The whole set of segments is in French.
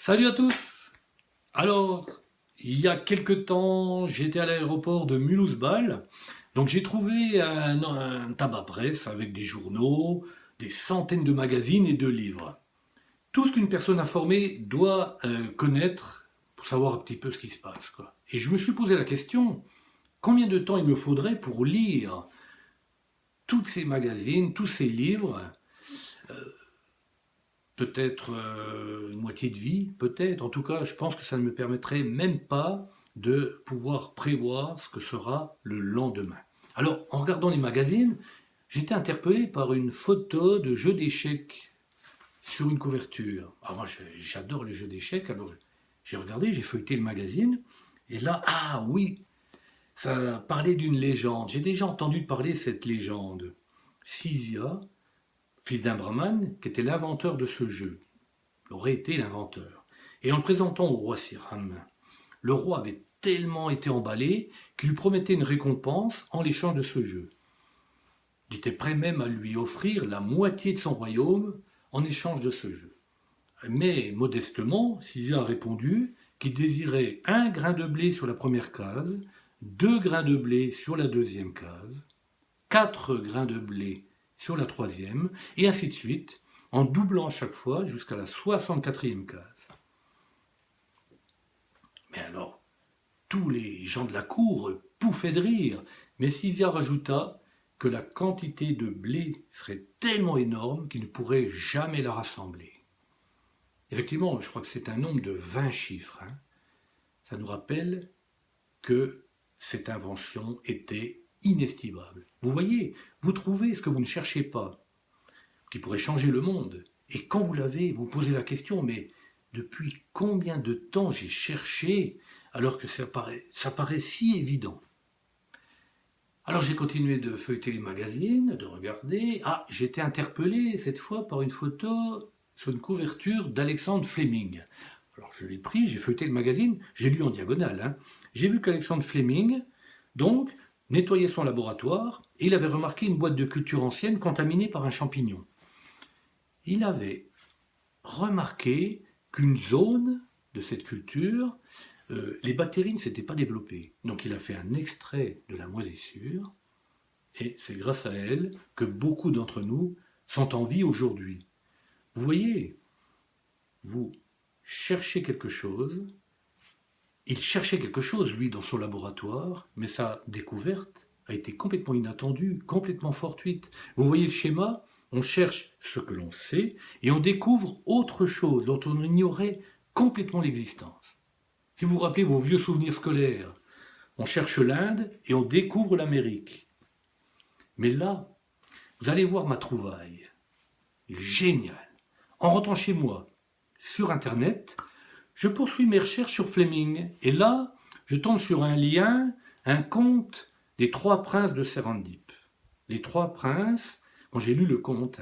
Salut à tous! Alors, il y a quelque temps, j'étais à l'aéroport de Mulhouse-Bâle, donc j'ai trouvé un tabac-presse avec des journaux, des centaines de magazines et de livres. Tout ce qu'une personne informée doit connaître pour savoir un petit peu ce qui se passe, quoi. Et je me suis posé la question, combien de temps il me faudrait pour lire tous ces magazines, tous ces livres? Peut-être une moitié de vie, peut-être. En tout cas, je pense que ça ne me permettrait même pas de pouvoir prévoir ce que sera le lendemain. Alors, en regardant les magazines, j'étais interpellé par une photo de jeu d'échecs sur une couverture. Alors moi, j'adore les jeux d'échecs, alors j'ai regardé, j'ai feuilleté le magazine, et là, ah oui, ça parlait d'une légende. J'ai déjà entendu parler de cette légende. Sisia, fils d'un brahman, qui était l'inventeur de ce jeu, aurait été l'inventeur. Et en le présentant au roi Siram, le roi avait tellement été emballé qu'il lui promettait une récompense en l'échange de ce jeu. Il était prêt même à lui offrir la moitié de son royaume en échange de ce jeu. Mais modestement, Sisia a répondu qu'il désirait un grain de blé sur la première case, 2 grains de blé sur la deuxième case, 4 grains de blé sur la troisième, et ainsi de suite, en doublant à chaque fois jusqu'à la 64e case. Mais alors, tous les gens de la cour pouffaient de rire, mais Sisia rajouta que la quantité de blé serait tellement énorme qu'il ne pourrait jamais la rassembler. Effectivement, je crois que c'est un nombre de 20 chiffres. Ça nous rappelle que cette invention était inestimable. Vous voyez, vous trouvez ce que vous ne cherchez pas, qui pourrait changer le monde. Et quand vous l'avez, vous posez la question, mais depuis combien de temps j'ai cherché alors que ça paraît si évident? Alors j'ai continué de feuilleter les magazines, de regarder. Ah, j'ai été interpellé cette fois par une photo sur une couverture d'Alexandre Fleming. Alors je l'ai pris, j'ai feuilleté le magazine, j'ai lu en diagonale. J'ai vu qu'Alexandre Fleming, donc, nettoyait son laboratoire et il avait remarqué une boîte de culture ancienne contaminée par un champignon. Il avait remarqué qu'une zone de cette culture, les bactéries ne s'étaient pas développées. Donc il a fait un extrait de la moisissure, et c'est grâce à elle que beaucoup d'entre nous sont en vie aujourd'hui. Vous voyez, vous cherchez quelque chose, il cherchait quelque chose, lui, dans son laboratoire, mais sa découverte a été complètement inattendue, complètement fortuite. Vous voyez le schéma? On cherche ce que l'on sait et on découvre autre chose dont on ignorait complètement l'existence. Si vous vous rappelez vos vieux souvenirs scolaires, on cherche l'Inde et on découvre l'Amérique. Mais là, vous allez voir ma trouvaille. Génial. En rentrant chez moi, sur Internet, je poursuis mes recherches sur Fleming. Et là, je tombe sur un lien, un conte des trois princes de Serendip. Les trois princes, quand j'ai lu le conte,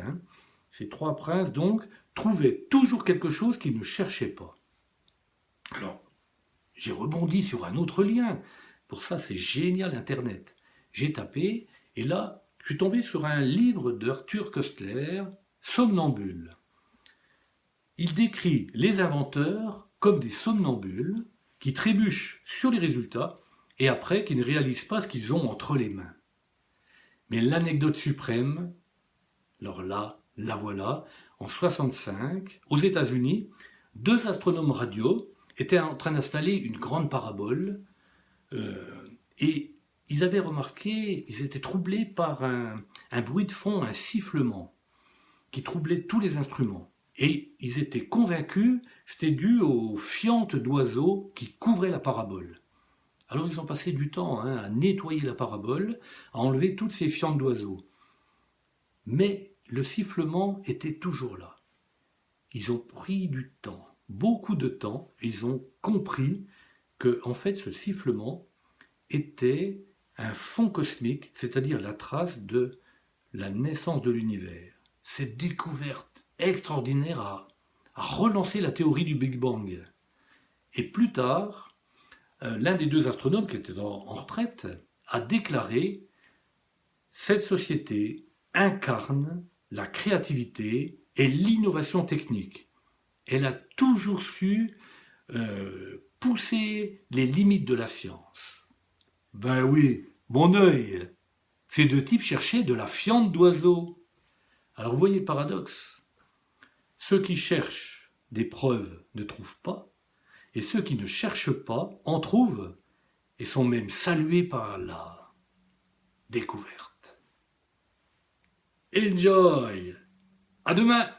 ces trois princes donc trouvaient toujours quelque chose qu'ils ne cherchaient pas. Alors, j'ai rebondi sur un autre lien. Pour ça, c'est génial Internet. J'ai tapé, et là, je suis tombé sur un livre d'Arthur Koestler, Somnambule. Il décrit les inventeurs comme des somnambules qui trébuchent sur les résultats et après qui ne réalisent pas ce qu'ils ont entre les mains. Mais l'anecdote suprême, alors là, la voilà, en 65, aux États-Unis, 2 astronomes radio étaient en train d'installer une grande parabole et ils avaient remarqué, ils étaient troublés par un bruit de fond, un sifflement qui troublait tous les instruments. Et ils étaient convaincus que c'était dû aux fientes d'oiseaux qui couvraient la parabole. Alors ils ont passé du temps à nettoyer la parabole, à enlever toutes ces fientes d'oiseaux. Mais le sifflement était toujours là. Ils ont pris du temps, beaucoup de temps, et ils ont compris que en fait ce sifflement était un fond cosmique, c'est-à-dire la trace de la naissance de l'univers. Cette découverte extraordinaire a relancé la théorie du Big Bang. Et plus tard, l'un des 2 astronomes qui était en retraite a déclaré « Cette société incarne la créativité et l'innovation technique. elle a toujours su pousser les limites de la science. Ben oui, mon œil. Ces deux types cherchaient de la fiente d'oiseau. Alors vous voyez le paradoxe. Ceux qui cherchent des preuves ne trouvent pas, et ceux qui ne cherchent pas en trouvent, et sont même salués par la découverte. Enjoy! À demain!